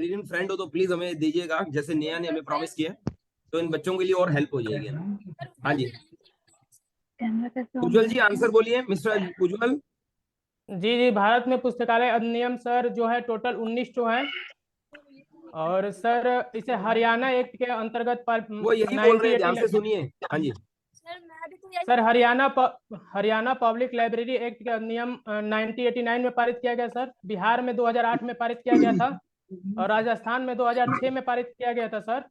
Librarian friend हो तो please हमें दीजिएगा, जैसे नेहा ने हमें प्रॉमिस किया, तो इन बच्चों के लिए और हेल्प हो जाएगी ना। हाँ जी, उज्जवल जी आंसर बोलिए, मिस्टर उज्जवल। जी जी, भारत में पुस्तकालय अधिनियम सर जो है टोटल 19 जो है, और सर इसे हरियाणा एक्ट के अंतर्गत वो यही बोल रहे हैं, ध्यान से 1989। सुनिए। हाँ जी, sir Haryana public library act के अधिनियम 1989 में पारित किया गया सर। बिहार में 2008 में पारित किया गया था, और राजस्थान में 2006 में पारित किया गया था सर,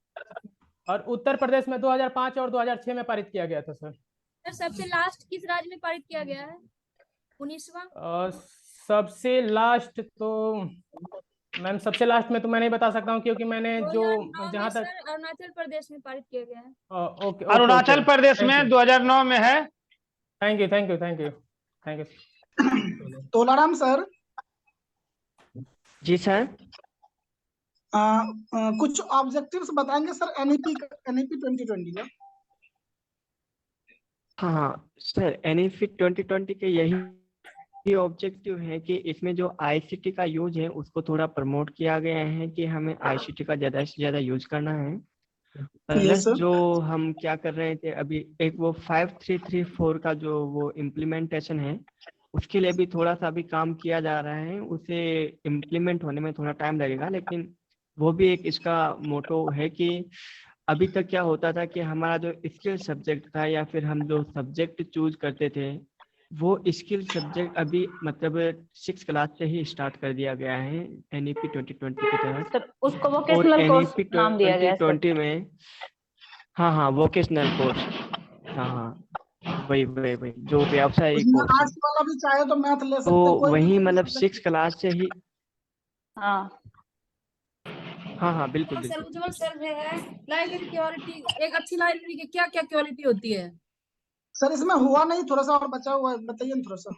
और उत्तर प्रदेश में 2005 और 2006 में पारित किया गया था सर। सबसे लास्ट किस राज्य में पारित किया गया है? 19वां। सबसे लास्ट तो मैम, सबसे लास्ट में तो मैं नहीं बता सकता हूँ, क्योंकि मैंने जो 2009 जहाँ में तक सर अरुणाचल प्रदेश में पारित किया गया है। ओके अरुणाचल प्रदेश में 2009 में है। Thank you thank you thank you thank you. Tolaram sir. जी सर। कुछ ऑब्जेक्टिव्स बताएंगे सर एनईपी 2020 का? हाँ हाँ सर, एनईपी 2020 के यही ऑब्जेक्टिव है कि इसमें जो आईसीटी का यूज है उसको थोड़ा प्रमोट किया गया है कि हमें आईसीटी का ज्यादा से ज्यादा यूज करना है। प्लस जो हम क्या कर रहे थे अभी, एक वो 5334 का जो वो इम्प्लीमेंटेशन है उसके लिए भी थोड़ा सा अभी काम किया जा रहा है। उसे इम्प्लीमेंट होने में थोड़ा टाइम लगेगा, लेकिन वो भी एक इसका मोटो है कि अभी तक क्या होता था कि हमारा जो स्किल सब्जेक्ट था या फिर हम जो सब्जेक्ट चूज करते थे वो स्किल सब्जेक्ट अभी मतलब 6 क्लास से ही स्टार्ट कर दिया गया है एनईपी 2020 के तहत। सर उसको वोकेशनल कोर्स नाम दिया गया है 2020 में। हाँ हाँ, वोकेशनल कोर्स। हाँ हाँ, वही वही वही जो व्यावसायिक कोर्स आर्ट्स वाला भी चाहे तो मैथ ले सकते तो कोई वही मतलब 6 क्लास से ही। हाँ हाँ हाँ बिल्कुल सर बिल्कुल। उज्जवल सर जो है लाइब्रेरी क्वालिटी, एक अच्छी लाइब्रेरी की क्या क्या क्वालिटी होती है? सर इसमें हुआ नहीं, थोड़ा सा और बचा हुआ है, बताइए ना थोड़ा सा।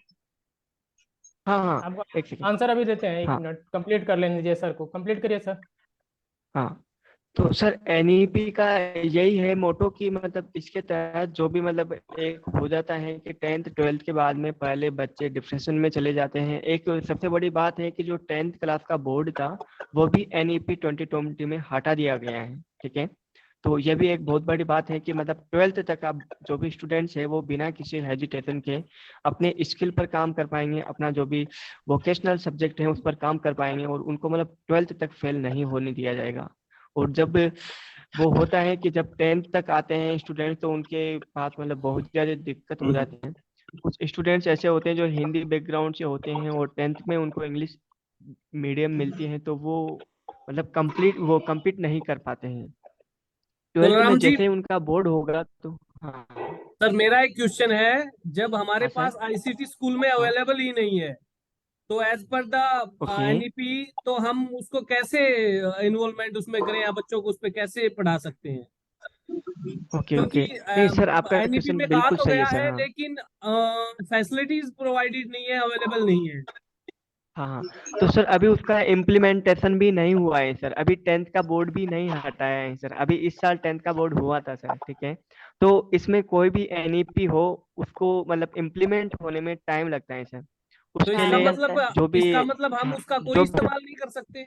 हाँ हाँ आपको एक सेकंड। आंसर अभी देते हैं, एक हाँ मिनट कंप्लीट कर लेने दीजिए सर को, कंप्लीट करिए सर। हाँ, तो सर एनईपी का यही है मोटो कि मतलब इसके तहत जो भी मतलब एक हो जाता है कि 10th 12th के बाद में पहले बच्चे डिप्रेशन में चले जाते हैं। एक सबसे बड़ी बात है कि जो 10th क्लास का बोर्ड था वो भी एनईपी 2020 में हटा दिया गया है। ठीक है, तो यह भी एक बहुत बड़ी बात है कि मतलब 12th तक अब जो भी स्टूडेंट्स है वो बिना किसी हेजिटेशन के अपने स्किल पर काम कर पाएंगे, अपना जो भी वोकेशनल सब्जेक्ट है उस पर काम कर पाएंगे, और उनको मतलब 12th तक फेल नहीं होने दिया जाएगा। और जब वो होता है कि जब 10th तक आते हैं स्टूडेंट तो उनके पास मतलब बहुत ज़्यादा दिक्कत हो जाती है। कुछ स्टूडेंट्स ऐसे होते हैं जो हिंदी बैकग्राउंड से होते हैं और 10th में उनको इंग्लिश मीडियम मिलती है, तो वो मतलब वो कंप्लीट नहीं कर पाते हैं। 12th में बलराम जी, जैसे ही उनका बोर्ड होगा तो हाँ। सर मेरा एक क्वेश्चन है, जब हमारे हाँ पास सर। आईसीटी स्कूल में हाँ अवेलेबल ही नहीं है, तो as per the okay NEP तो हम उसको कैसे इन्वॉल्वमेंट उसमें करें या बच्चों को उस पर कैसे पढ़ा सकते हैं? ओके क्योंकि ओके। नहीं सर, आपका एनईपी क्वेश्चन में कहा बिल्कुल तो सही गया है सर। है, हाँ लेकिन फैसिलिटीज प्रोवाइडेड नहीं है, अवेलेबल नहीं है। हाँ हाँ, तो सर अभी उसका इम्प्लीमेंटेशन भी नहीं हुआ है सर। अभी 10th का बोर्ड भी नहीं हटाया है सर। अभी इस साल 10th का बोर्ड हुआ था सर। ठीक है, तो इसमें कोई भी एनईपी हो उसको मतलब इम्प्लीमेंट होने में टाइम लगता है सर। तो उसके इसका लिए लगता है। मतलब जो भी इसका मतलब हम हाँ, उसका कोई जो इस्तेमाल नहीं कर सकते?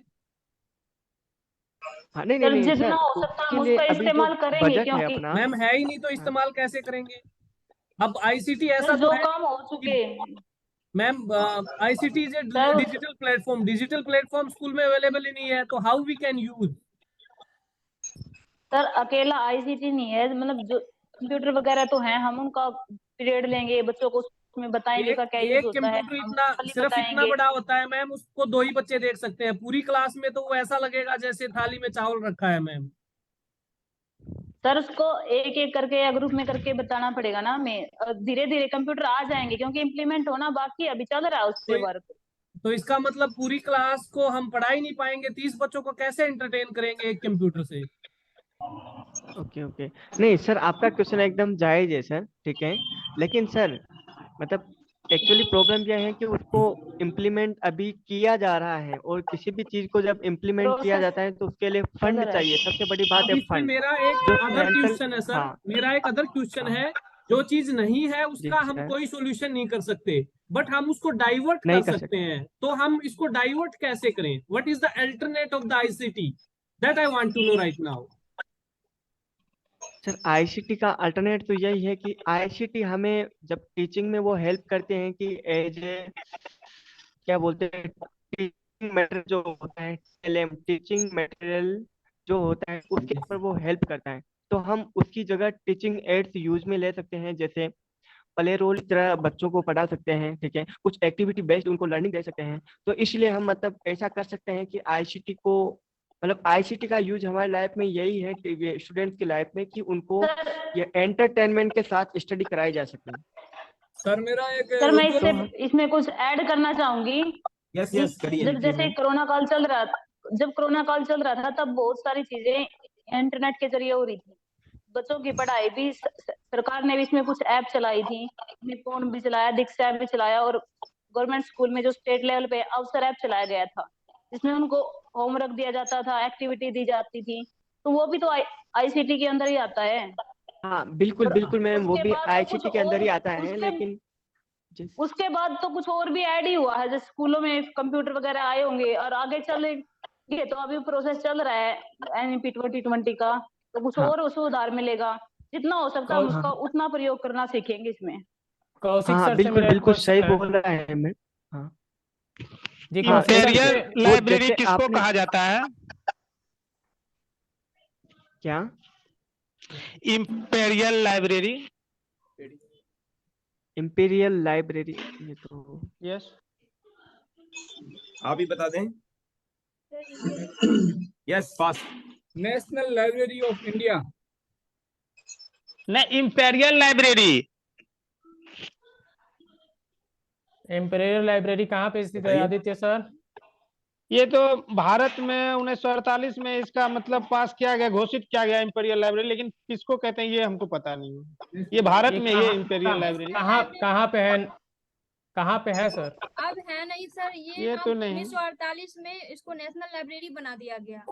हाँ नहीं नहीं सर नहीं जितना सर, हो सकता उसके हम लिए उसका अभी जो इस्तेमाल करेंगे, बजट है क्योंकि अपना। मैम है ही नहीं तो हाँ इस्तेमाल कैसे करेंगे? अब आईसीटी सर ऐसा तो जो है काम हो कि चुके ma'am ICT is a sir digital platform school में अवेलेबल ही नहीं है, तो how we can use? Sir अकेला आईसीटी नहीं है, मतलब जो कंप्यूटर वगैरह तो हैं, हम उनका पीरियड लेंगे, बच्चों को उसमें बताएंगे एक उसका क्या यूज एक होता है, कंप्यूटर हम इतना खाली सिर्फ इतना बताएंगे। बड़ा होता है मैम, उसको 2 ही बच्चे देख सकते हैं पूरी क्लास में, तो वो ऐसा लगेगा जैसे थाली में चावल रखा है मैम। सर उसको एक एक करके या ग्रुप में करके बताना पड़ेगा ना हमें, धीरे धीरे कंप्यूटर आ जाएंगे, क्योंकि इम्प्लीमेंट होना बाकी है, अभी चल रहा है उस तो पे वर्क। तो इसका मतलब पूरी क्लास को हम पढ़ा ही नहीं पाएंगे, 30 बच्चों को कैसे एंटरटेन करेंगे एक कंप्यूटर से? Okay okay. नहीं सर, आपका क्वेश्चन एकदम जायज है सर। ठीक है, लेकिन सर मतलब एक्चुअली प्रॉब्लम यह है कि उसको इम्प्लीमेंट अभी किया जा रहा है, और किसी भी चीज को जब इम्प्लीमेंट किया प्रोसेस जाता है तो उसके लिए चल फंड रहा चाहिए। है। सबसे बड़ी बात अब है इसमें फंड। मेरा एक जो अदर सेंट्रल। क्वेश्चन है सर, हाँ मेरा एक अदर क्वेश्चन हाँ है, जो चीज नहीं है जी उसका हम सर। कोई सॉल्यूशन नहीं कर सकते। बट हम उसको डाइवर्ट नहीं कर कर सकते हैं, तो हम इसको डाइवर्ट कैसे करें? What is the alternate of the ICT? That I want to know right now. Sir ICT का अल्टरनेट तो यही है कि आईसीटी हमें जब टीचिंग में वो हेल्प करते हैं कि एज ए क्या बोलते हैं टीचिंग मटेरियल जो होता है, एलएम टीचिंग मटेरियल जो होता है उसके ऊपर वो हेल्प करता है। तो हम उसकी जगह टीचिंग एड्स यूज में ले सकते हैं, जैसे प्ले रोल की तरह बच्चों को पढ़ा सकते हैं, ठीक है, कुछ एक्टिविटी बेस्ड उनको लर्निंग दे सकते हैं। तो इसलिए हम मतलब ऐसा कर सकते हैं कि आईसीटी को मतलब आईसीटी का यूज हमारी लाइफ में यही है कि स्टूडेंट्स की लाइफ में कि उनको सर ये एंटरटेनमेंट के साथ स्टडी कराई जा सके। सर मेरा एक सर मैं रुको- इसमें कुछ ऐड करना चाहूंगी। यस यस करिए जब जी जैसे मैम। कोरोना काल चल रहा था, जब कोरोना काल चल रहा था तब बहुत सारी चीजें इंटरनेट के जरिए हो रही थी। बच्चों की पढ़ाई भी सरकार ने भी इसमें कुछ ऐप चलाई थी, निपुण भी चलाया, दीक्षा ऐप भी चलाया, और गवर्नमेंट स्कूल में जो स्टेट लेवल पे अवसर ऐप चलाया गया था जिसमें उनको होमवर्क दिया जाता था, एक्टिविटी दी जाती थी, तो वो भी तो आईसीटी के अंदर ही आता है। हाँ बिल्कुल और बिल्कुल मैम, वो उसके भी बाद तो आईसीटी कुछ के अंदर ही और आता है, लेकिन उसके बाद तो कुछ और भी ऐड ही हुआ है, जैसे स्कूलों में कंप्यूटर वगैरह आए होंगे और आगे चलेंगे, तो अभी प्रोसेस चल रहा है एनईपी 2020 का, तो कुछ हाँ और सुधार मिलेगा। जितना हो सकता है हम हाँ उसका उतना प्रयोग करना सीखेंगे इसमें। कौशिक हाँ सर से बिल्कुल मेरा एक बिल्कुल सही क्वेश्चन है। बोल रहा है मैम। हाँ जी हाँ कौशिक सर इंपेरियल से लाइब्रेरी जैसे किसको आपने कहा जाता है? क्या इंपेरियल लाइब्रेरी। इंपीरियल लाइब्रेरी, ये तो यस। आप ही बता दें। Yes fast. National library of India. नहीं, इंपेरियल लाइब्रेरी। इम्पीरियल लाइब्रेरी कहाँ पे स्थित है बताइए। आदित्य सर? ये तो भारत में 1948 में इसका मतलब पास किया गया, घोषित किया गया इंपेरियल लाइब्रेरी, लेकिन किसको कहते हैं ये हमको पता नहीं है। ये भारत में ये इंपेरियल लाइब्रेरी। कहाँ पे है, कहाँ पे है सर? अब है नहीं सर, ये ये अब तो नहीं। 1948 में इसको नेशनल लाइब्रेरी बना दिया गया। अब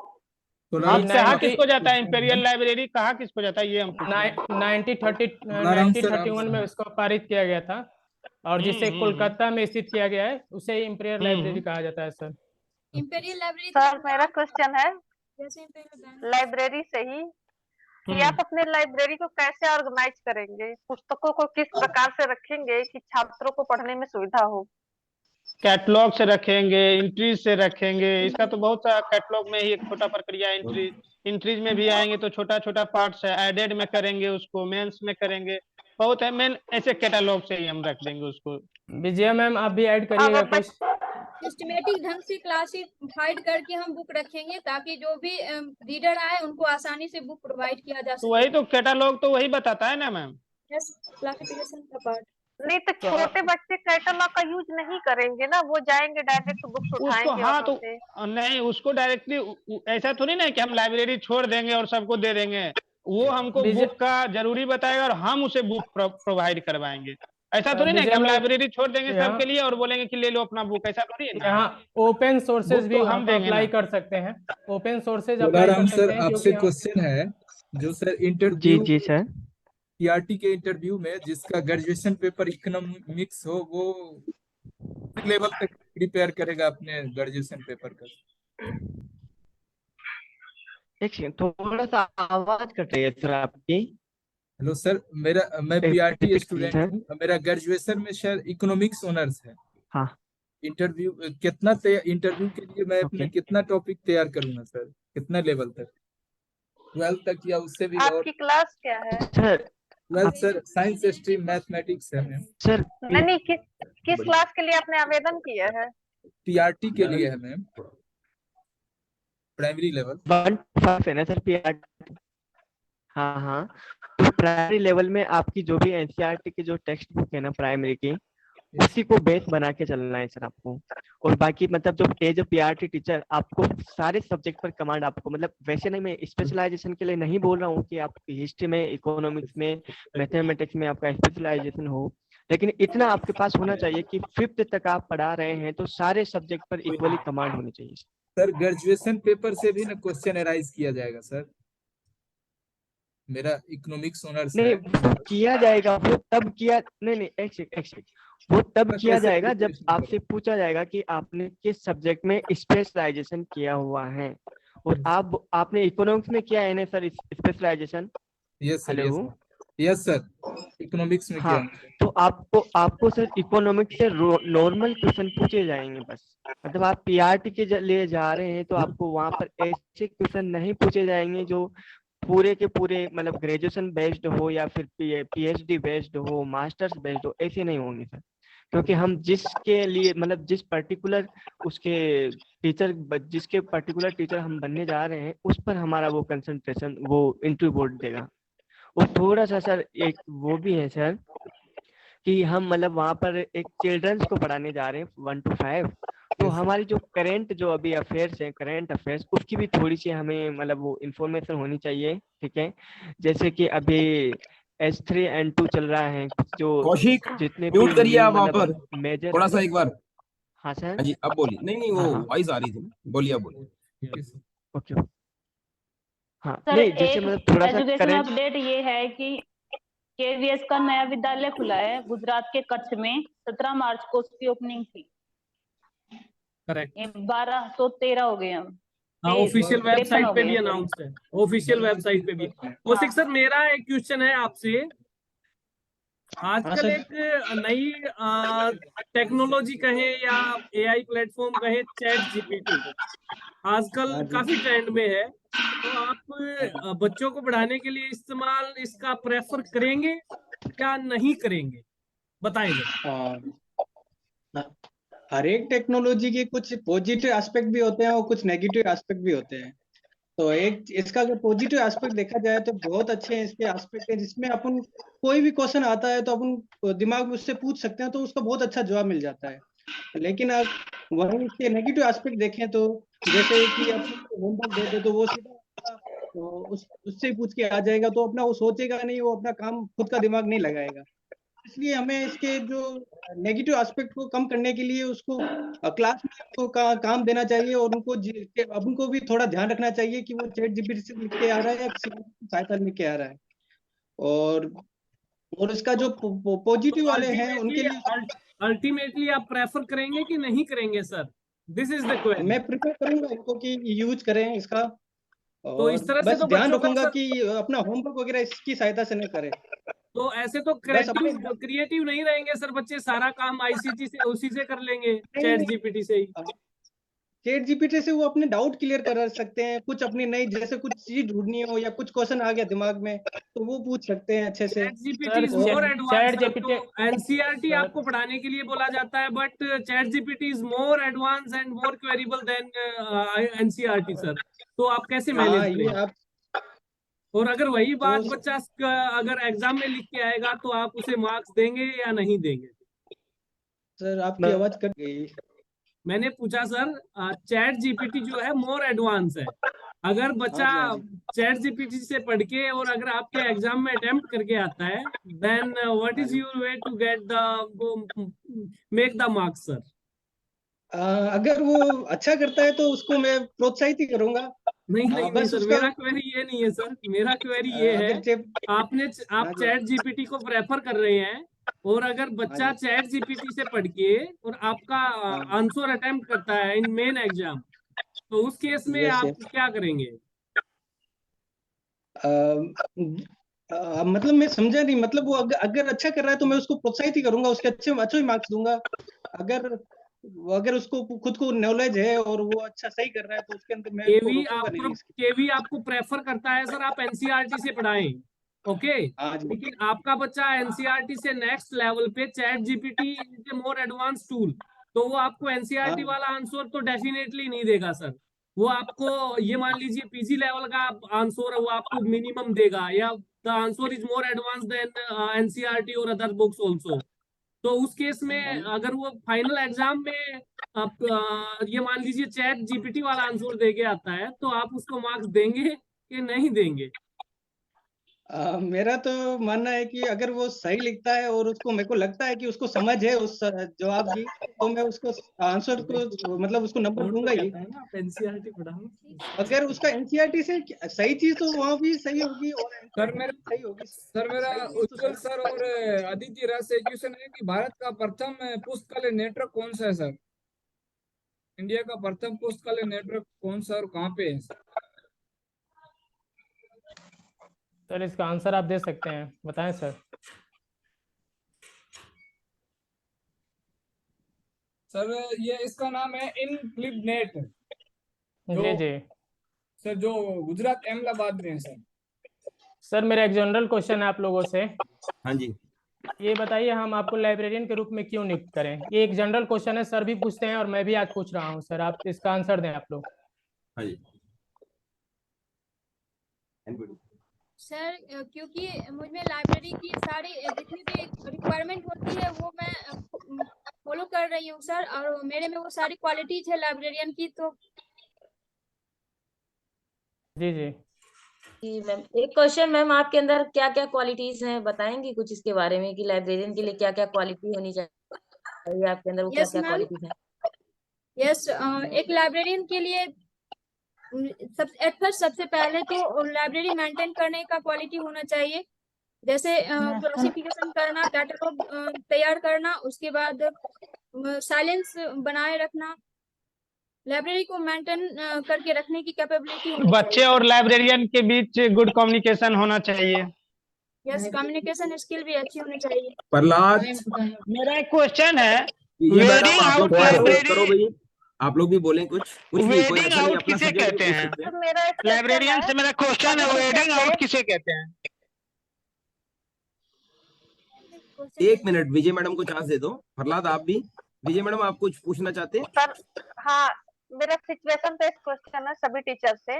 कहाँ 90 किसको जाता है इंपेरियल लाइब्रेरी, कहाँ किसको जाता है ये हम पूछ रहे हैं। 1931 में इसको पारित किया गया था, और जिसे कोलकाता में स्थित किया गया है उसे इंपीरियल लाइब्रेरी कहा जाता है सर। इंपेरियल लाइब्रेरी सर मेरा क्वेश्चन है जैसे इंपेरियल लाइब्रेरी से ही कि आप अपने लाइब्रेरी को कैसे ऑर्गेनाइज करेंगे, पुस्तकों को किस प्रकार से रखेंगे कि छात्रों को पढ़ने में सुविधा हो। कैटलॉग से रखेंगे, इंट्रीज से रखेंगे, इसका तो बहुत सा कैटलॉग में ही एक छोटा प्रक्रिया है। इंट्रीज में भी आएंगे तो छोटा छोटा पार्ट्स है, एडेड में करेंगे उसको, मेंस में करेंगे, बहुत है। मेन ऐसे कैटलॉग से ही हम रख देंगे उसको। विजया मैम आप भी ऐड करिएगा कुछ। सिस्टमेटिक ढंग से क्लासिफाइड करके हम बुक रखेंगे ताकि जो भी रीडर आए उनको आसानी से बुक प्रोवाइड किया जा तो सके। वही तो कैटलॉग तो वही बताता है ना मैम। क्लासिफिकेशन का पार्ट। नहीं तो छोटे बच्चे कैटलॉग का यूज नहीं करेंगे ना, वो जाएंगे डायरेक्ट बुक्स उसको उठाएंगे हाँ वहां तो से। नहीं, उसको डायरेक्टली ऐसा थोड़ी ना है कि हम लाइब्रेरी छोड़ देंगे और सबको दे देंगे। वो हमको बुक का जरूरी बताएगा और हम उसे बुक प्रोवाइड करवाएंगे। ऐसा थोड़ी ना कि हम लाइब्रेरी छोड़ देंगे सबके लिए और बोलेंगे कि ले लो अपना बुक, ऐसा थोड़ी है ना। यहाँ ओपन सोर्सेज भी हम देंगे अप्लाई ना। कर सकते हैं, ओपन सोर्सेज अप्लाई कर सकते हैं। आपसे क्वेश्चन है जो सर जी इंटरव्यू जी सर, टीआरटी के इंटरव्यू में जिसका ग्रेजुएशन पेपर इकोनॉमिक्स हो वो लेवल तक प्रिपेयर करेगा अपने ग्रेजुएशन पेपर का। एक सेकंड थोड़ा सा आवाज कट रही है सर आपकी। हेलो सर, मैं पीआरटी स्टूडेंट हूँ, मेरा ग्रेजुएशन में सर इकोनॉमिक्स ऑनर्स है। हाँ इंटरव्यू इंटरव्यू के लिए मैं अपने कितना टॉपिक तैयार करूंगा सर, कितना लेवल तक? 12 तक या उससे भी? और आपकी क्लास क्या है sir? 12 sir science stream mathematics है मैम। सर नहीं किस क्लास के लिए आपने आवेदन किया है? टीआरटी के लिए है मैम, प्राइमरी लेवल 1 है ना सर पीआरटी? हाँ हाँ, तो प्राइमरी लेवल में आपकी जो भी एनसीईआरटी की जो टेक्स्ट बुक है ना प्राइमरी की, उसी को बेस बना के चलना है सर आपको। और बाकी मतलब जो एज ए पीआरटी टीचर आपको सारे सब्जेक्ट पर कमांड आपको, मतलब वैसे नहीं, मैं स्पेशलाइजेशन के लिए नहीं बोल रहा हूँ कि आप हिस्ट्री में, इकोनॉमिक्स में, मैथमेटिक्स में आपका स्पेशलाइजेशन हो, लेकिन इतना आपके पास होना चाहिए कि 5th तक आप पढ़ा रहे हैं तो सारे सब्जेक्ट पर इक्वली कमांड होनी चाहिए। सर ग्रेजुएशन पेपर से भी ना क्वेश्चन एराइज किया जाएगा सर, मेरा इकोनॉमिक्स ऑनर्स है। नहीं किया जाएगा वो तब किया, नहीं एक सेकंड वो तब सर, किया कैसे जाएगा जब preparation आपसे पूछा जाएगा कि आपने किस सब्जेक्ट में स्पेशलाइजेशन किया हुआ है। और आपने इकोनॉमिक्स में किया है ना sir specialisation? Yes sir, hello. Yes sir, economics में किया हाँ, तो आपको सर इकोनॉमिक्स से नॉर्मल क्वेश्चन पूछे जाएंगे बस। मतलब आप पीआरटी के लिए जा रहे हैं तो आपको वहां पर ऐसे क्वेश्चन नहीं पूछे जाएंगे जो पूरे के पूरे मतलब ग्रेजुएशन बेस्ड हो या फिर पीएचडी बेस्ड हो, मास्टर्स बेस्ड हो, ऐसे नहीं होंगे सर। क्योंकि हम जिसके लिए मतलब जिसके पर्टिकुलर टीचर हम बनने जा रहे हैं उस पर हमारा वो कंसंट्रेशन वो इंटरव्यू बोर्ड देगा। और थोड़ा सा सर एक वो भी है सर कि हम मतलब वहाँ पर एक चिल्ड्रंस को पढ़ाने जा रहे हैं 1 to 5। तो हमारी जो अभी अफेयर्स है, करंट अफेयर्स, उसकी भी थोड़ी सी हमें मतलब वो इन्फॉर्मेशन होनी चाहिए। ठीक है, जैसे कि अभी H3 N2 चल रहा है, जो कौशिक जितने म्यूट भी करिए आप वहां मतलब पर मेजर। थोड़ा सा एक बार। हाँ सर। हाँ जी, अब बोलिए। नहीं वो हाँ हाँ वॉइस आ रही थी, बोलिए, अब बोलिए। ओके। हाँ सर नहीं, जैसे एक मतलब थोड़ा सा एजुकेशन करंट। अपडेट ये है कि केवीएस का नया विद्यालय खुला है गुजरात के कच्छ में। 17 मार्च को उसकी ओपनिंग थी। करेक्ट। ये 1213 हो गए हम। हाँ, ऑफिशियल 53 वेबसाइट हो पे गए भी हैं, sorry। अनाउंस है, ऑफिशियल वेबसाइट पे भी। कौशिक सर, मेरा एक क्वेश्चन है आपसे। आजकल एक नई टेक्नोलॉजी कहे या एआई प्लेटफॉर्म कहे, चैट जीपीटी आजकल काफी ट्रेंड में है। तो आप बच्चों को पढ़ाने के लिए इस्तेमाल इसका प्रेफर करेंगे या नहीं करेंगे, बताएं जरा। हर एक टेक्नोलॉजी के कुछ पॉजिटिव एस्पेक्ट भी होते हैं और कुछ नेगेटिव एस्पेक्ट भी होते हैं। तो एक इसका अगर पॉजिटिव एस्पेक्ट देखा जाए तो बहुत अच्छे हैं इसके एस्पेक्ट है, जिसमें अपन कोई भी क्वेश्चन आता है तो अपन दिमाग में उससे पूछ सकते हैं तो उसका बहुत अच्छा जवाब मिल जाता है। लेकिन अगर वहीं इसके नेगेटिव एस्पेक्ट देखें तो जैसे कि अपन होमवर्क दे दो तो वो सीधा तो उससे ही पूछ के आ जाएगा, तो अपना वो सोचेगा नहीं, वो अपना काम खुद का दिमाग नहीं लगाएगा। इसलिए हमें इसके जो नेगेटिव एस्पेक्ट को कम करने के लिए उसको क्लास में उनको काम देना चाहिए और उनको भी थोड़ा ध्यान रखना चाहिए कि वो चैट जीपीटी से लिख के आ रहा है या किसी की सहायता लिख के आ रहा है। और इसका जो पॉजिटिव वाले हैं उनके लिए अल्टीमेटली आप प्रेफर करेंगे कि नहीं करेंगे sir? This is the question. मैं प्रिफर करूंगा इनको कि यूज करें इसका, तो इस और तरह से बस तो ध्यान बच्चों का रखूंगा सर, कि अपना होमवर्क वगैरह इसकी सहायता से न करें। तो ऐसे तो बस अपने क्रिएटिव नहीं रहेंगे सर बच्चे, सारा काम आईसीटी से उसी से कर लेंगे, नहीं चैट नहीं जीपीटी से ही। चैट जीपीटी से वो अपने डाउट क्लियर कर सकते हैं, कुछ अपनी नई जैसे कुछ चीज ढूंढनी हो या कुछ क्वेश्चन आ गया दिमाग में तो वो पूछ सकते हैं अच्छे से। Chat GPT is sir more advance chat sir. GPT तो एनसीईआरटी सर आपको पढ़ाने के लिए बोला जाता है, but chat GPT is more advance and more queryable than NCERT sir. तो आप कैसे हाँ मैनेज ये करेंगे? आप और अगर वही तो बात बच्चा अगर एग्जाम में लिख के आएगा तो आप उसे मार्क्स देंगे या नहीं देंगे? सर आपकी आवाज कट गई। मैंने पूछा सर, चैट जीपीटी जो है मोर एडवांस है। अगर बच्चा हाँ जी, हाँ जी। चैट जीपीटी से पढ़ के और अगर आपके एग्जाम में अटेम्प्ट करके आता है, then what is your way to get the make the marks sir? अगर वो अच्छा करता है तो उसको मैं प्रोत्साहित ही करूंगा। नहीं नहीं नहीं बस सर, उसका मेरा क्वेरी ये नहीं है सर। मेरा क्वेरी ये है, अगर चैट आप हाँ जी, चैट जीपीटी को प्रेफर कर रहे हैं, और अगर हाँ बच्चा जी, चैट जीपीटी से पढ़ के और आपका हाँ जी, आंसर अटेम्प्ट करता है इन मेन एग्जाम, तो उस केस में यस आप यस। क्या करेंगे? मतलब मैं समझा नहीं, मतलब वो अगर अच्छा कर रहा है तो मैं उसको प्रोत्साहित ही करूंगा, उसके अच्छे ही मार्क्स दूंगा। अगर अगर उसको खुद को नॉलेज है और वो अच्छा सही कर रहा है तो उसके अंदर मैं उसको रोकूंगा नहीं इसके। केवी आपको प्रेफर करता है सर आप एनसीईआरटी से पढ़ाएं, ओके। हाँ जी, लेकिन आपका बच्चा एनसीईआरटी से नेक्स्ट लेवल पे, chat GPT is a more advance tool, तो वो आपको एनसीईआरटी हाँ वाला आंसर तो डेफिनेटली नहीं देगा सर। वो आपको, ये मान लीजिए पीजी लेवल का आंसर है, वो आपको मिनिमम देगा, या the answer is more advance than NCERT और अदर बुक्स ऑल्सो। तो उस केस में अगर वो फाइनल एग्जाम में आप ये मान लीजिए चैट जीपीटी वाला आंसर दे के आता है, तो आप उसको मार्क्स देंगे कि नहीं देंगे? मेरा तो मानना है कि अगर वो सही लिखता है और उसको मेरे को लगता है कि उसको समझ है उस जवाब की, तो मैं उसको आंसर को मतलब उसको नंबर दूंगा ही। आप एनसीईआरटी पढ़ाओ। अगर उसका एनसीईआरटी से सही चीज तो वहाँ भी सही होगी और सर मेरा सही होगी। सर मेरा सही चीज तो उज्जवल सही। सर और अदिति राज से क्वेश्चन है कि भारत का प्रथम पुस्तकालय नेटवर्क कौन सा है सर? इंडिया का प्रथम पुस्तकालय नेटवर्क कौन सा और कहाँ पे है? सर इसका आंसर आप दे सकते हैं, बताएं सर। सर ये इसका नाम है इनफ्लिबनेट, जी जी सर जो गुजरात अहमदाबाद में है सर। सर मेरा एक जनरल क्वेश्चन है आप लोगों से। हाँ जी। ये बताइए हम आपको लाइब्रेरियन के रूप में क्यों नियुक्त करें? ये एक जनरल क्वेश्चन है, सर भी पूछते हैं और मैं भी आज पूछ रहा हूँ सर, आप इसका आंसर दें आप लोग। हाँ जी। सर क्योंकि मुझमें लाइब्रेरी की सारी जितनी भी रिक्वायरमेंट होती है वो मैं फॉलो कर रही हूँ सर, और मेरे में वो सारी क्वालिटीज है लाइब्रेरियन की। तो जी जी जी मैम, एक क्वेश्चन मैम, आपके अंदर क्या क्या क्वालिटीज हैं, बताएंगी कुछ इसके बारे में कि लाइब्रेरियन के लिए क्या क्या क्वालिटी होनी चाहिए आपके अंदर, वो क्या यस क्या मैम, क्वालिटीज हैं? यस एक लाइब्रेरियन के लिए सबसे पहले तो लाइब्रेरी मेंटेन करने का क्वालिटी होना चाहिए, जैसे क्लासिफिकेशन करना, कैटलॉग तैयार करना, उसके बाद साइलेंस बनाए रखना, लाइब्रेरी को मेंटेन करके रखने की कैपेबिलिटी होनी बच्चे और लाइब्रेरियन के बीच गुड कम्युनिकेशन होना चाहिए। यस, कम्युनिकेशन स्किल भी अच्छी होनी चाहिए। प्रहलाद, मेरा एक क्वेश्चन है, ये मैडम वेडिंग आप लोग आउट करो लाइब्रेरी, भाई, आप लोग भी बोलें कुछ नहीं, कोई वेडिंग ऐसा नहीं, आउट अपना किसे सब्जेक्ट भी कहते पूछ हैं? सकते हैं। मेरा एक लाइब्रेरियन से मेरा क्वेश्चन है, वेडिंग आउट किसे कहते हैं? एक मिनट, विजय मैडम को चांस दे दो। प्रहलाद आप भी, विजय मैडम आप कुछ पूछना चाहते हैं? सर हाँ, मेरा सिचुएशन पे क्वेश्चन है सभी टीचर से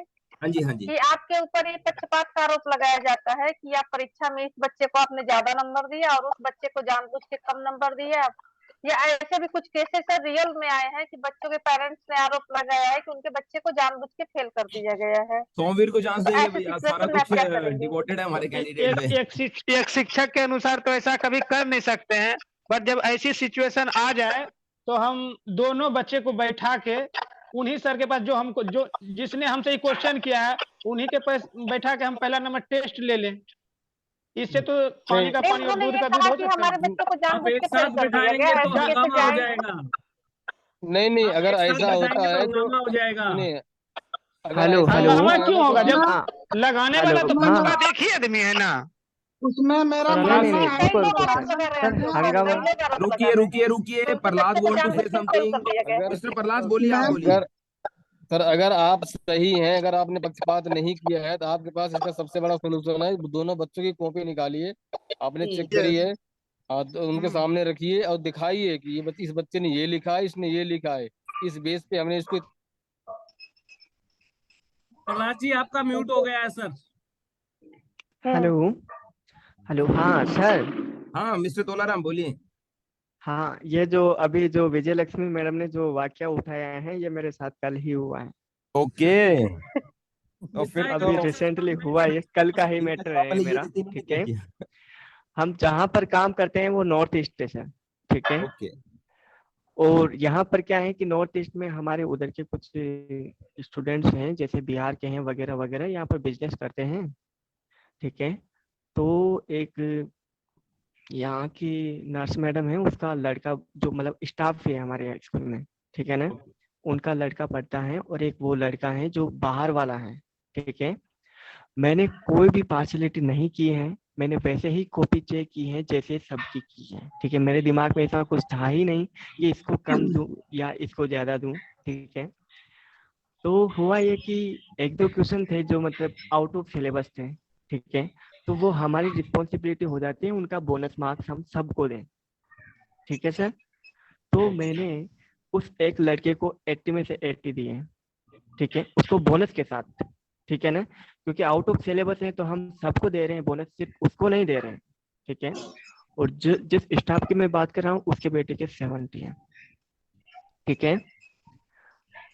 हाँ जी हाँ जी। कि आपके ऊपर ये पक्षपात का आरोप लगाया जाता है कि आप परीक्षा में इस बच्चे को आपने ज्यादा नंबर दिया और उस बच्चे को जानबूझ के कम नंबर दिए आप, या ऐसे भी कुछ केसेस सर रियल में आए हैं कि बच्चों के पेरेंट्स ने आरोप लगाया है कि उनके बच्चे को जानबूझ के फेल कर दिया गया है। सोमवीर को चांस तो देंगे ऐसे भैया, सारा सिचुएशन में आप कुछ क्या करेंगे? डिवोटेड है हमारे कैंडिडेट में। एक शिक्षक के अनुसार तो ऐसा कभी कर नहीं सकते हैं, बट जब ऐसी सिचुएशन आ जाए तो हम दोनों बच्चे को बैठा के उन्हीं सर के पास जो हमको जो जिसने हमसे ये क्वेश्चन किया है उन्हीं के पास बैठा के हम पहला नंबर टेस्ट ले लें। इससे तो पानी का पानी और दूध का दूध हो सकता है। बच्चों को आप जानबूझ एक के साथ फेल कर दिया बिठाएंगे गया तो ऐसे हंगामा केसेस हो आए। जाएगा। नहीं आप अगर एक साथ ऐसा होता बिठाएंगे है तो तो हंगामा हो जाएगा। सुनिए, अगर हेलो ऐसा हेलो हंगामा होता है क्यों ना होगा? तो जब हाँ लगाने हेलो वाला तो हाँ पक्षपात एक ही आदमी है ना। उसमें मेरा सर, नहीं नहीं मानना नहीं है रुको कि रुको सर, सर हंगामा रुकिए रुकिए रुकिए, Prahlad want to say something. अगर मिस्टर प्रहलाद बोलिए, आप मैम बोलिए। अगर सर अगर आप सही हैं, अगर आपने पक्षपात नहीं किया है तो आपके पास इसका सबसे बड़ा सोल्यूशन है, दोनों बच्चों की कॉपी निकालिए, आपने जी चेक करी है, तो उनके सामने रखिए और दिखाइए कि ये बच्चे, इस बच्चे ने ये लिखा है, इसने ये लिखा है, इस बेस पे हमने इसको। प्रहलाद जी आपका म्यूट हो गया है सर। हेलो हेलो हाँ सर। हाँ मिस्टर तोलाराम बोलिए। हाँ ये जो अभी जो विजय लक्ष्मी मैडम ने जो वाक्य उठाया है ये मेरे साथ कल ही हुआ है। ओके, तो फिर अभी रिसेंटली हुआ, ये कल का ही मैटर है मेरा। ठीक है, हम जहाँ पर काम करते हैं वो नॉर्थ ईस्ट है सर। ठीक है, ओके। और यहाँ पर क्या है कि नॉर्थ ईस्ट में हमारे उधर के कुछ स्टूडेंट्स हैं, जैसे बिहार के हैं वगैरह वगैरह, यहाँ पर बिजनेस करते हैं। ठीक है, तो एक यहाँ की नर्स मैडम है, उसका लड़का जो मतलब स्टाफ है हमारे स्कूल में, ठीक है ना, उनका लड़का पढ़ता है, और एक वो लड़का है जो बाहर वाला है। ठीक है, मैंने कोई भी पार्शलिटी नहीं की है, मैंने वैसे ही कॉपी चेक की है जैसे सबकी की है। ठीक है, मेरे दिमाग में ऐसा कुछ था ही नहीं ये इसको कम दूं या इसको ज्यादा दूं। ठीक है, तो हुआ ये कि एक दो क्वेश्चन थे जो मतलब आउट ऑफ सिलेबस थे। ठीक है, तो वो हमारी रिस्पॉन्सिबिलिटी हो जाती है उनका बोनस मार्क्स हम सबको दें। ठीक है सर, तो मैंने उस एक लड़के को 80 में से 80 दिए। ठीक है, उसको बोनस के साथ। ठीक है ना, क्योंकि आउट ऑफ सिलेबस है तो हम सबको दे रहे हैं बोनस, सिर्फ उसको नहीं दे रहे हैं। ठीक है, और जिस स्टाफ की मैं बात कर रहा हूँ उसके बेटे के 70 है। ठीक है,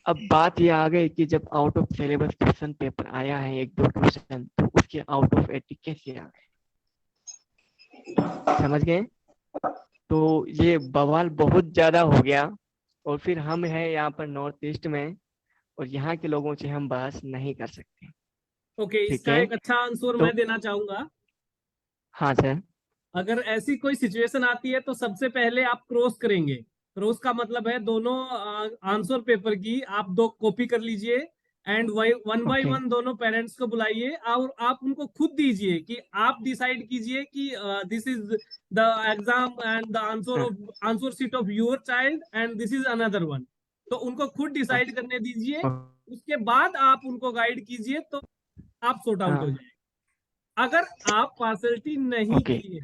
अब बात ये आ गई कि जब out of syllabus question paper आया है एक दो क्वेश्चन, तो उस के आउट ऑफ 80 कैसे आ गए? समझ गए? तो ये बवाल बहुत ज्यादा हो गया, और फिर हम हैं यहाँ पर नॉर्थ ईस्ट में, और यहाँ के लोगों से हम बहस नहीं कर सकते। ओके, ठीक इसका है, एक अच्छा आंसर तो मैं देना चाहूंगा। हाँ सर। अगर ऐसी कोई सिचुएशन आती है तो सबसे पहले आप क्रॉस करेंगे। क्रॉस का मतलब है दोनों आंसर पेपर की आप 2 कॉपी कर लीजिए and one by okay one दोनों पेरेंट्स को बुलाइए और आप उनको खुद दीजिए कि आप डिसाइड कीजिए कि this is the exam and the answer sheet of your child and this is another one. तो उनको खुद डिसाइड करने दीजिए, उसके बाद आप उनको गाइड कीजिए तो आप सॉर्ट आउट हो जाए। अगर आप पार्सलिटी नहीं ओके किए,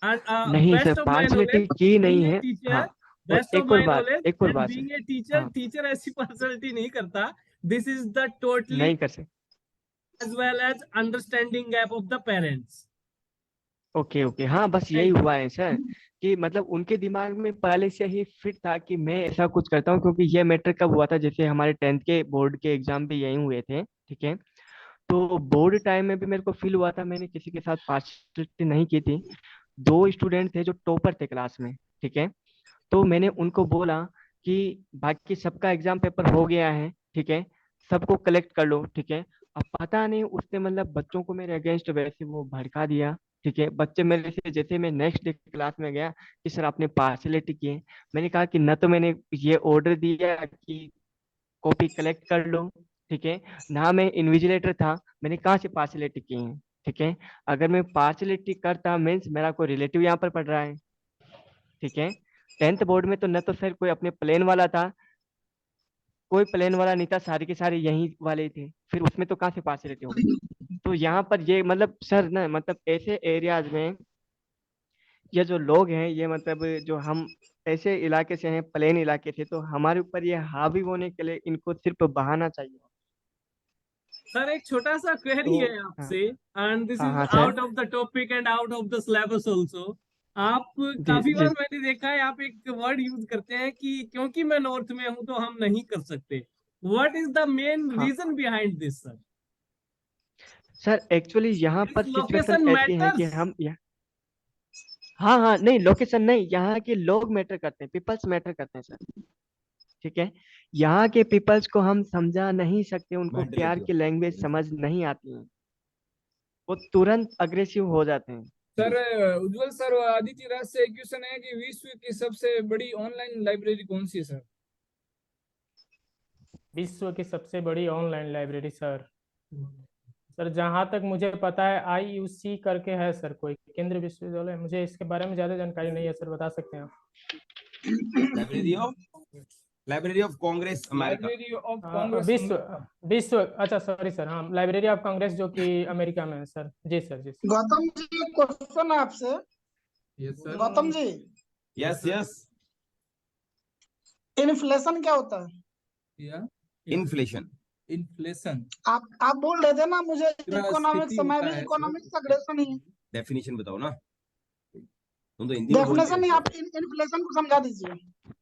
नहीं best sir, of my पार्सलिटी knowledge की नहीं है। टीचर, हाँ, और बेस्ट ऑफ एक और माय बात, नॉलेज एक और एंड बात बीइंग सर। ए टीचर, हाँ, टीचर ऐसी पार्सलिटी नहीं करता। दिस इज द टोटली नहीं कर सकते। As well as understanding gap of the parents. Okay okay, हाँ बस यही हुआ है सर, कि मतलब उनके दिमाग में पहले से ही फिट था कि मैं ऐसा कुछ करता हूँ, क्योंकि ये मैटर कब हुआ था, जैसे हमारे 10th के बोर्ड के एग्जाम भी यही हुए थे। ठीक है, तो बोर्ड टाइम में भी मेरे को फील हुआ था, मैंने किसी के साथ पार्टिसिपेट नहीं की थी। 2 स्टूडेंट थे जो टॉपर थे क्लास में। ठीक है, तो मैंने उनको बोला कि बाकी सबका एग्जाम पेपर हो गया है, ठीक है, सबको कलेक्ट कर लो। ठीक है, अब पता नहीं उसने मतलब बच्चों को मेरे अगेंस्ट वैसे वो भड़का दिया। ठीक है, बच्चे मेरे से, जैसे मैं नेक्स्ट डे क्लास में गया कि सर आपने पार्सलिटी की है, मैंने कहा कि न तो मैंने ये ऑर्डर दिया कि कॉपी कलेक्ट कर लो, ठीक है, ना मैं इन्विजिलेटर था, मैंने कहाँ से पार्सलिटी की है। ठीक है, अगर मैं पार्सलिटी करता मीन्स मेरा कोई रिलेटिव यहाँ पर पढ़ रहा है। ठीक है, 10th बोर्ड में तो न तो सर कोई अपने प्लेन वाला था, कोई प्लेन वाला नहीं था, सारे के सारे यहीं वाले थे, फिर उसमें तो कहाँ से पार्सलिटी होगी। तो यहाँ पर ये मतलब सर ना, मतलब ऐसे एरियाज में ये जो लोग हैं, ये मतलब जो हम ऐसे इलाके से हैं, प्लेन इलाके से, तो हमारे ऊपर ये हावी होने के लिए इनको सिर्फ बहाना चाहिए। सर एक छोटा सा क्वेरी तो है आपसे, एंड दिस हाँ इज हाँ sir, out of the topic and out of the syllabus also. आप जी काफी जी। बार मैंने देखा है आप एक वर्ड यूज करते हैं कि क्योंकि मैं नॉर्थ में हूं तो हम नहीं कर सकते। व्हाट इज द मेन हाँ reason behind this sir? Sir, actually यहाँ पर सिचुएशन लोकेशन ऐसी है कि मैटर्स। हम हाँ हाँ, नहीं लोकेशन नहीं, यहाँ के लोग मैटर करते हैं, पीपल्स मैटर करते हैं सर। ठीक है, यहाँ के पीपल्स को हम समझा नहीं सकते, उनको प्यार मेंटेलिटी की लैंग्वेज समझ नहीं आती है, वो तुरंत अग्रेसिव हो जाते हैं। सर उज्जवल सर, आदित्य राज से एक क्वेश्चन है कि विश्व की सबसे बड़ी ऑनलाइन लाइब्रेरी कौन सी है सर? विश्व की सबसे बड़ी ऑनलाइन लाइब्रेरी सर, सर जहाँ तक मुझे पता है IUC करके है सर, कोई केंद्रीय विश्वविद्यालय। मुझे इसके बारे में ज्यादा जानकारी नहीं है सर, बता सकते हैं आप? Library of Congress America. Library of हाँ, कांग्रेस। विश्व विश्व अच्छा सॉरी सर, हाँ लाइब्रेरी ऑफ कांग्रेस जो कि अमेरिका में है सर। जी सर, जी सर। गौतम जी एक क्वेश्चन है आपसे। Yes sir. Gautam ji, yes yes. Inflation क्या होता है? या इन्फ्लेशन, इन्फ्लेशन आप बोल रहे थे ना, मुझे मुद्रास्फीति इकोनॉमिक्स, मैं होता भी है इकोनॉमिक्स का सर। ग्रेजुएशन ही है। डेफिनेशन बताओ ना, तुम तो हिंदी में बोल रहे डेफिनेशन नहीं, हो। आप इन्फ्लेशन को समझा दीजिए।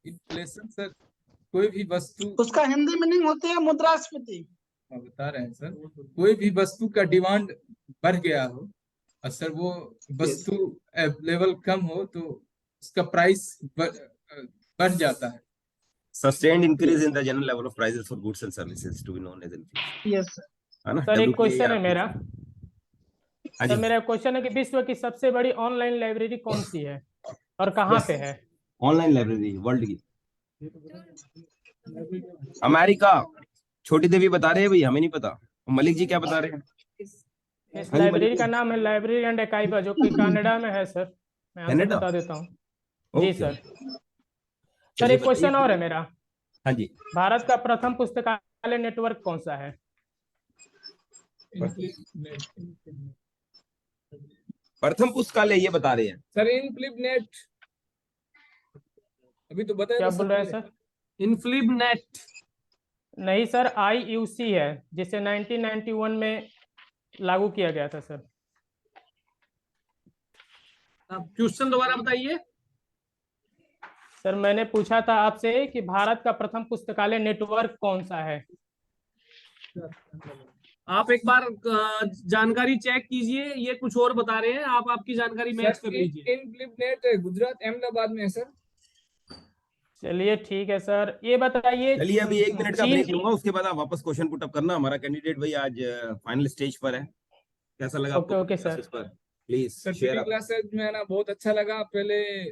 इन्फ्लेशन सर कोई भी वस्तु, उसका हिंदी मीनिंग होती है मुद्रास्फीति। हम बता रहे हैं सर, कोई भी वस्तु का डिमांड बढ़ गया हो और सर वो वस्तु अवेलेबल कम हो तो उसका प्राइस बढ़ जाता है। Sustained increase in the general level of prices for goods and services to be known as inflation, yes है ना? सर एक क्वेश्चन है WPI मेरा, हाँ सर जी। मेरा क्वेश्चन है कि विश्व की सबसे बड़ी ऑनलाइन लाइब्रेरी कौन सी है और कहाँ पे है? ऑनलाइन लाइब्रेरी वर्ल्ड की अमेरिका। छोटी देवी बता रहे हैं भाई, हमें नहीं पता। मलिक जी क्या बता रहे हैं? इस हाँ जी, लाइब्रेरी मलिक का जी। नाम है लाइब्रेरी एंड अकाइबा, जो कि कनाडा में है सर। मैं आंसर कनाडा? बता देता हूँ। जी ओके, सर। सर चलिए एक क्वेश्चन और है बताइए। मेरा, हाँ जी। भारत का प्रथम पुस्तकालय नेटवर्क कौन सा है? प्रथम पुस्तकालय ये बता रहे हैं सर इनफ्लिप नेट, अभी तो बताया क्या था बोल रहे हैं सर? इनफ्लिब नेट नहीं सर, IUC है, जिसे 1991 में लागू किया गया था सर। आप क्वेश्चन दोबारा बताइए। सर मैंने पूछा था आपसे कि भारत का प्रथम पुस्तकालय नेटवर्क कौन सा है? आप एक बार जानकारी चेक कीजिए, ये कुछ और बता रहे हैं, आप आपकी जानकारी मैच कर लीजिए। नेट गुजरात अहमदाबाद में है सर। चलिए ठीक है सर, ये बताइए चलिए अभी 1 मिनट का चीन ब्रेक लूंगा, उसके बाद आप वापस क्वेश्चन पुट अप करना। हमारा कैंडिडेट भाई आज फाइनल स्टेज पर है, कैसा लगा आपको? Okay sir. पर please sir share PT classes में है ना बहुत अच्छा लगा। पहले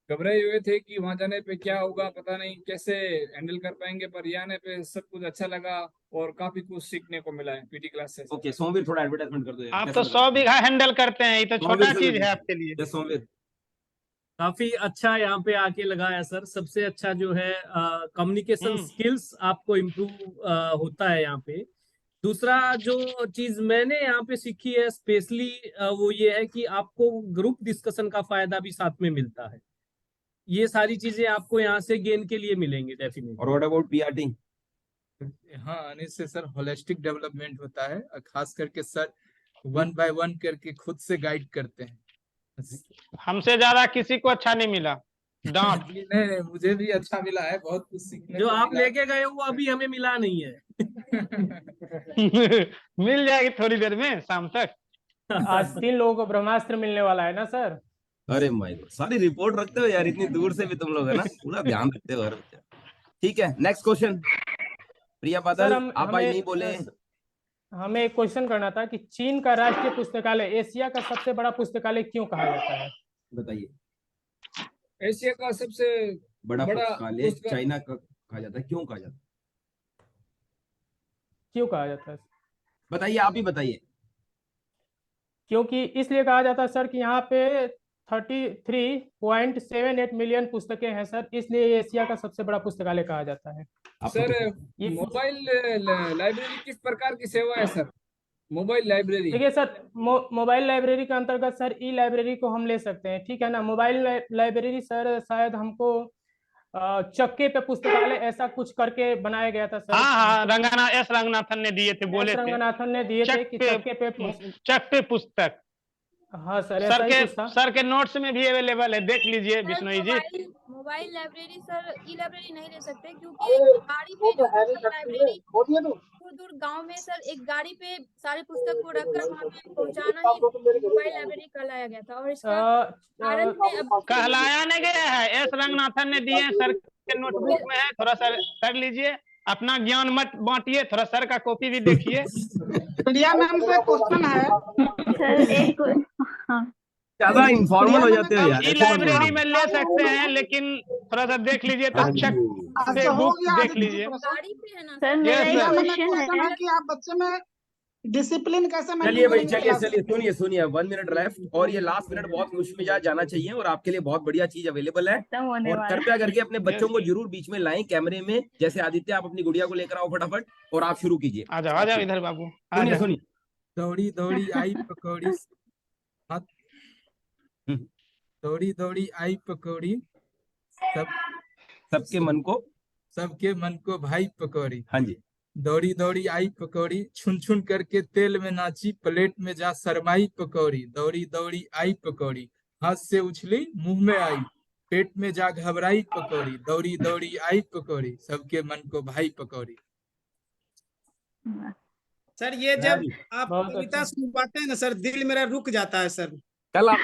घबराए हुए थे कि वहां जाने पे क्या होगा, पता नहीं कैसे हैंडल कर पाएंगे, पर यहाँ आने पे सब कुछ अच्छा लगा और काफी कुछ सीखने को मिला है पीटी क्लासेज। ओके सोमवीर, थोड़ा एडवर्टाइजमेंट कर दो यार। आप कैसा तो लगा? 100 बीघा हैंडल करते हैं, ये तो छोटा सोमवीर से चीज है आपके लिए। यस सोमवीर। काफी अच्छा यहाँ पे आके लगा है सर। सबसे अच्छा जो है कम्युनिकेशन स्किल्स आपको इम्प्रूव होता है यहाँ पे। दूसरा जो चीज मैंने यहाँ पे सीखी है स्पेशली वो ये है कि आपको ग्रुप डिस्कशन का फायदा भी साथ में मिलता है। ये सारी चीजें आपको यहाँ से गेन के लिए मिलेंगे डेफिनेटली। और व्हाट अबाउट पीआरटी? हाँ, आने से सर होलिस्टिक डेवलपमेंट होता है और खास करके सर 1 by 1 करके खुद से गाइड करते हैं। हमसे ज्यादा किसी को अच्छा नहीं मिला डांट। नहीं, मुझे भी अच्छा मिला है, बहुत कुछ सीखने जो को आप मिला है। लेके गए वो अभी हमें मिला नहीं है। मिल जाएगी थोड़ी देर में शाम तक। आज 3 लोगों को ब्रह्मास्त्र मिलने वाला है ना सर। अरे माय गॉड, सारी रिपोर्ट रखते हो यार, इतनी दूर से भी तुम लोग है ना, पूरा ध्यान रखते हो। ठीक है, नेक्स्ट क्वेश्चन। प्रिया बादल, आप आज नहीं बोले। हमें एक क्वेश्चन करना था कि चीन का राष्ट्रीय पुस्तकालय एशिया का सबसे बड़ा पुस्तकालय क्यों कहा जाता है? बताइए। एशिया का सबसे बड़ा पुस्तकालय चाइना का कहा जाता है, क्यों कहा जाता है? क्यों कहा जाता है? बताइए, आप ही बताइए। क्योंकि इसलिए कहा जाता है सर कि यहाँ पे 33.78 मिलियन पुस्तकें हैं सर, इसलिए एशिया का सबसे बड़ा पुस्तकालय कहा जाता है। सर मोबाइल लाइब्रेरी किस प्रकार की सेवा है सर? मोबाइल लाइब्रेरी देखिए सर, मोबाइल लाइब्रेरी के अंतर्गत सर ई लाइब्रेरी को हम ले सकते हैं, ठीक है ना। मोबाइल लाइब्रेरी सर शायद हमको चक्के पे पुस्तकालय ऐसा कुछ करके बनाया गया था सर। हाँ, रंगनाथन ने दिए थे, बोले थे रंगनाथन ने दिए थे कि चक पे पुस्तक। हाँ सर, ऐसा ही कुछ था। सर के नोट्स में भी अवेलेबल है, देख लीजिए Bishnoi ji. Mobile library sir E library नहीं ले सकते क्योंकि गाड़ी पे जो लाइब्रेरी दूर गांव में सर एक गाड़ी पे सारे पुस्तक को रखकर वहाँ पे पहुँचाना ही मोबाइल लाइब्रेरी कहलाया गया था। और इसका कारण कहलाया नहीं गया है, एस रंगनाथन ने दिए सर के नोटबुक में है, थोड़ा सा कर लीजिए। अपना ज्ञान मत बांटिए, थोड़ा सर का कॉपी भी देखिए। प्रिया मैम से क्वेश्चन है सर एक ज्यादा इन्फॉर्मल हो जाते हो यार। ई लाइब्रेरी में ले सकते हैं, लेकिन थोड़ा सा देख लीजिए तो चेक पे बुक देख लीजिए। सर मेरा एक क्वेश्चन है कि आप बच्चे में डिसिप्लिन कैसे चलिए भाई, चलिए सुनिए 1 मिनट लेफ्ट, और ये लास्ट मिनट बहुत खुश मिजाज जाना चाहिए और आपके लिए बहुत बढ़िया चीज अवेलेबल है। और कृपया करके अपने बच्चों को जरूर बीच में लाएं कैमरे में। जैसे आदित्य, आप अपनी गुड़िया को लेकर आओ फटाफट और आप शुरू कीजिए। आ जाओ इधर बाबू। सुनिए। दौड़ी दौड़ी आई पकौड़ी, दौड़ी दौड़ी आई पकौड़ी, सबके मन को भाई पकौड़ी। हाँ जी। दौड़ी दौड़ी आई पकौड़ी, छुन छुन करके तेल में नाची, प्लेट में जा शरमाई पकौड़ी। दौड़ी दौड़ी आई पकौड़ी, हाथ से उछली मुंह में आई, पेट में जा घबराई पकौड़ी। दौड़ी दौड़ी आई पकौड़ी, सबके मन को भाई पकौड़ी। सर ये जब आप कविता सुन पाते हैं ना सर, दिल मेरा रुक जाता है सर। कल आप